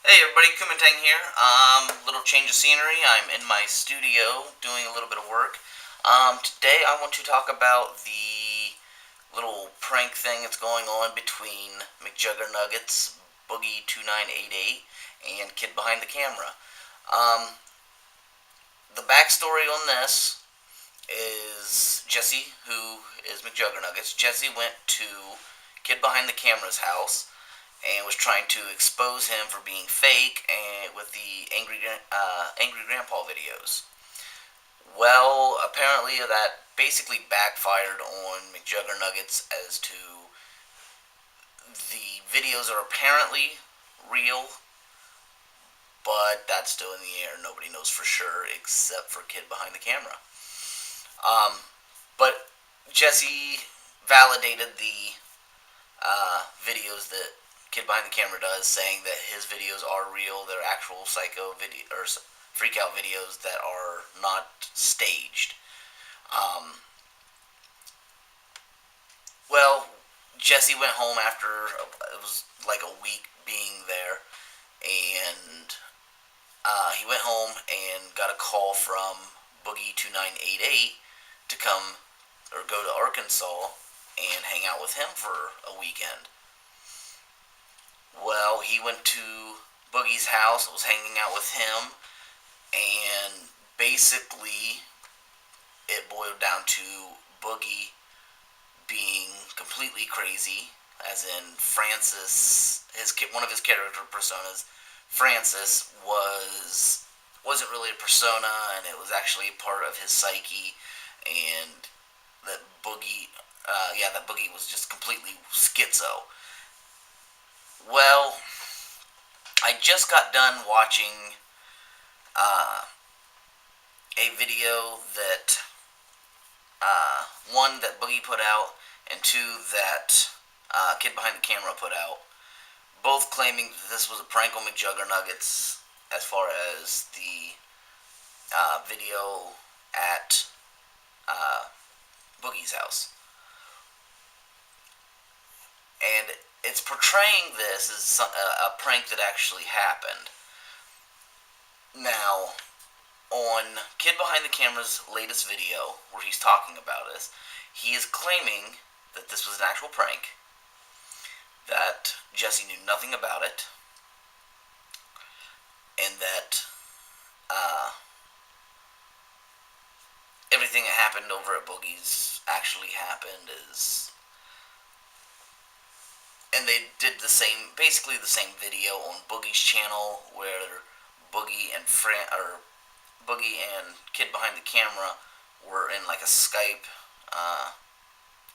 Hey everybody, Koumintang here. Little change of scenery. I'm in my studio doing a little bit of work. Today I want to talk about the little prank thing that's going on between McJuggerNuggets, Boogie2988, and KidBehindACamera. The backstory on this is Jesse, who is McJuggerNuggets. Jesse went to KidBehindACamera's house and was trying to expose him for being fake and with the angry grandpa videos. Well, apparently that basically backfired on McJuggerNuggets as to the videos are apparently real, but that's still in the air. Nobody knows for sure except for KidBehindACamera. But Jesse validated the videos that KidBehindACamera does, saying that his videos are real. They're actual psycho video or freak out videos that are not staged. Well, Jesse went home after it was like a week being there, and he went home and got a call from Boogie2988 to come or go to Arkansas and hang out with him for a weekend. Well, he went to Boogie's house, was hanging out with him, and basically it boiled down to Boogie being completely crazy, as in Francis, one of his character personas, Francis, wasn't really a persona, and it was actually part of his psyche, and that Boogie was just completely schizo. Well, I just got done watching a video that, one, that Boogie put out, and two, that KidBehindACamera put out, both claiming that this was a prank on McJuggerNuggets as far as the video at Boogie's house. And it's portraying this as a prank that actually happened. Now, on KidBehindACamera's latest video, where he's talking about this, he is claiming that this was an actual prank, that Jesse knew nothing about it, and that everything that happened over at Boogie's actually happened. And they did basically the same video on Boogie's channel, where Boogie and KidBehindACamera were in like a Skype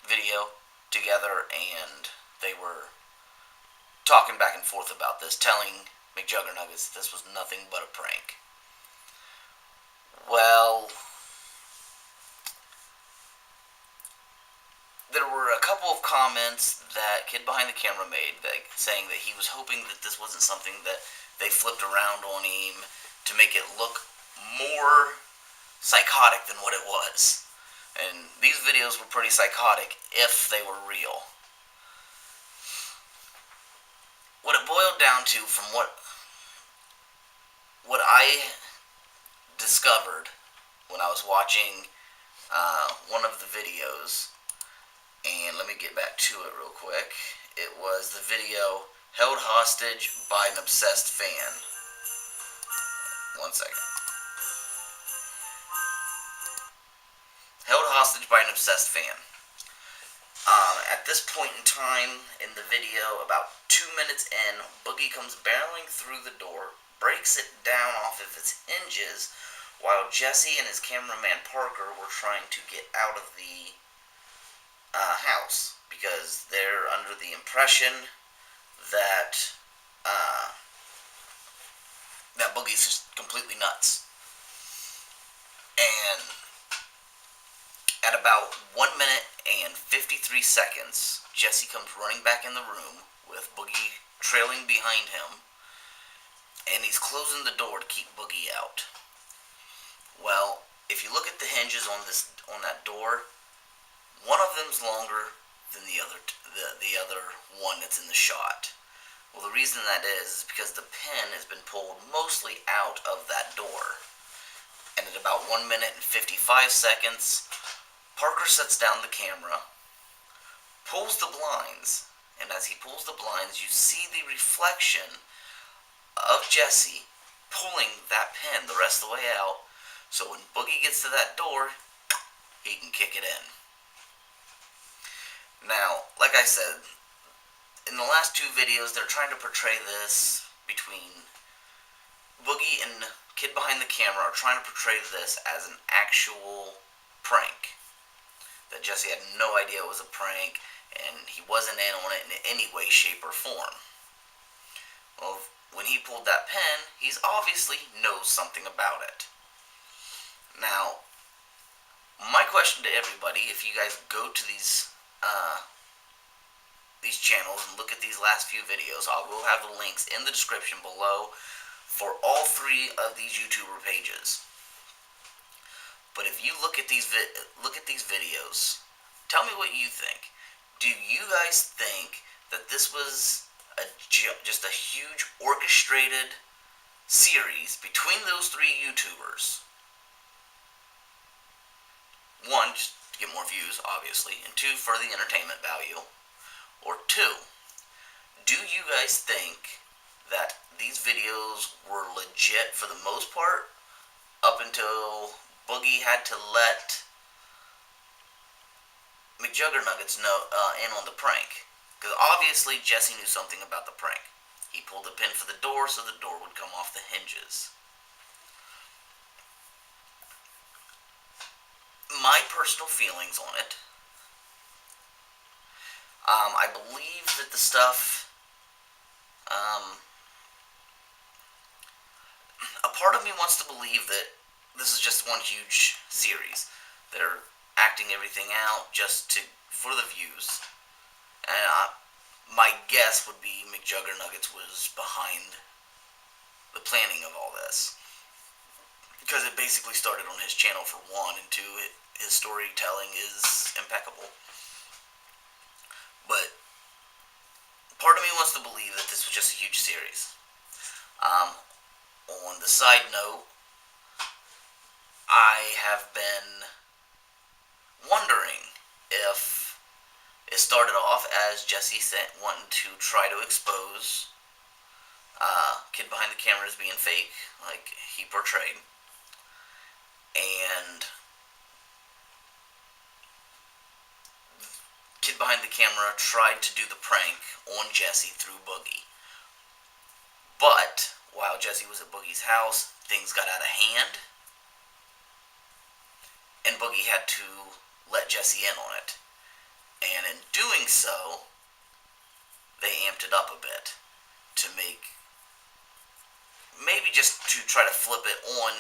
video together, and they were talking back and forth about this, telling McJuggerNuggets this was nothing but a prank. Well, there were a couple of comments that KidBehindACamera made, saying that he was hoping that this wasn't something that they flipped around on him to make it look more psychotic than what it was. And these videos were pretty psychotic if they were real. What it boiled down to, from what I discovered when I was watching one of the videos, and let me get back to it real quick. It was the video Held Hostage by an Obsessed Fan. One second. Held Hostage by an Obsessed Fan. At this point in time in the video, about 2 minutes in, Boogie comes barreling through the door, breaks it down off of its hinges, while Jesse and his cameraman Parker were trying to get out of the house, because they're under the impression that that Boogie's just completely nuts. And at about 1 minute and 53 seconds, Jesse comes running back in the room with Boogie trailing behind him, and he's closing the door to keep Boogie out. Well, if you look at the hinges on that door, one of them's longer than the other one that's in the shot. Well, the reason that is because the pin has been pulled mostly out of that door. And at about 1 minute and 55 seconds, Parker sets down the camera, pulls the blinds, and as he pulls the blinds, you see the reflection of Jesse pulling that pin the rest of the way out, so when Boogie gets to that door, he can kick it in. Now, like I said, in the last two videos, they're trying to portray this between Boogie and Kid Behind the Camera are trying to portray this as an actual prank. That Jesse had no idea it was a prank, and he wasn't in on it in any way, shape, or form. Well, when he pulled that pin, he's obviously knows something about it. Now, my question to everybody, if you guys go to these channels and look at these last few videos, I will have the links in the description below for all three of these YouTuber pages. But if you look at these videos, tell me what you think. Do you guys think that this was just a huge orchestrated series between those three YouTubers? One, just to get more views, obviously, and two, for the entertainment value. Or two, do you guys think that these videos were legit for the most part up until Boogie had to let McJuggerNuggets know in on the prank? Because obviously Jesse knew something about the prank. He pulled the pin for the door so the door would come off the hinges. My personal feelings on it, I believe that the stuff, a part of me wants to believe that this is just one huge series. They're acting everything out just for the views. And my guess would be McJuggerNuggets was behind the planning of all this. Because it basically started on his channel for one, and two, his storytelling is impeccable. But part of me wants to believe that this was just a huge series. On the side note, I have been wondering if it started off as Jesse wanting to try to expose Kid Behind the Camera as being fake, like he portrayed, and Kid Behind the Camera tried to do the prank on Jesse through Boogie. But while Jesse was at Boogie's house, things got out of hand, and Boogie had to let Jesse in on it. And in doing so, they amped it up a bit to maybe just to try to flip it on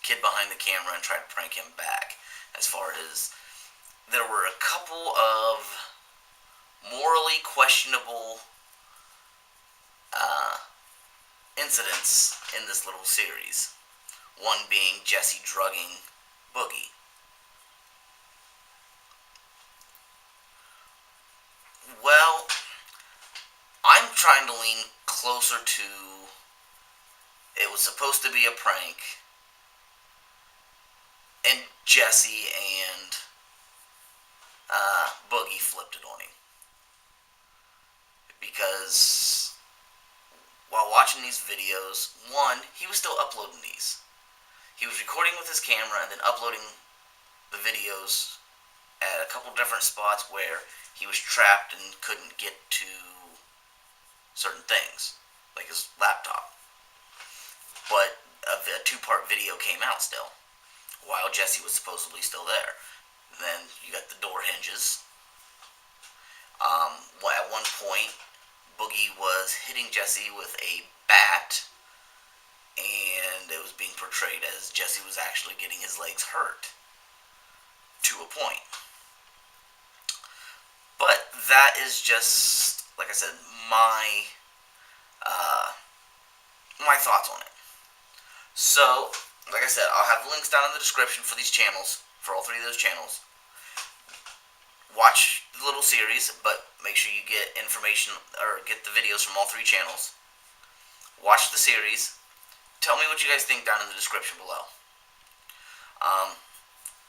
Kid Behind the Camera and try to prank him back. As far as there were a couple of morally questionable incidents in this little series. One being Jesse drugging Boogie. Well, I'm trying to lean closer to it was supposed to be a prank, and Jesse and Boogie flipped it on him. Because while watching these videos, one, he was still uploading these. He was recording with his camera and then uploading the videos at a couple different spots where he was trapped and couldn't get to certain things, like his laptop. But a two-part video came out still, while Jesse was supposedly still there. Then you got the door hinges. At one point, Boogie was hitting Jesse with a bat, and it was being portrayed as Jesse was actually getting his legs hurt, to a point. But that is just, like I said, my thoughts on it. So, like I said, I'll have links down in the description for these channels, for all three of those channels. Watch the little series, but Make sure you get information or get the videos from all 3 channels. Watch the series. Tell me what you guys think down in the description below.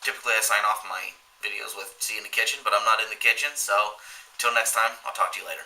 Typically I sign off my videos with "see you in the kitchen," but I'm not in the kitchen, so until next time, I'll talk to you later.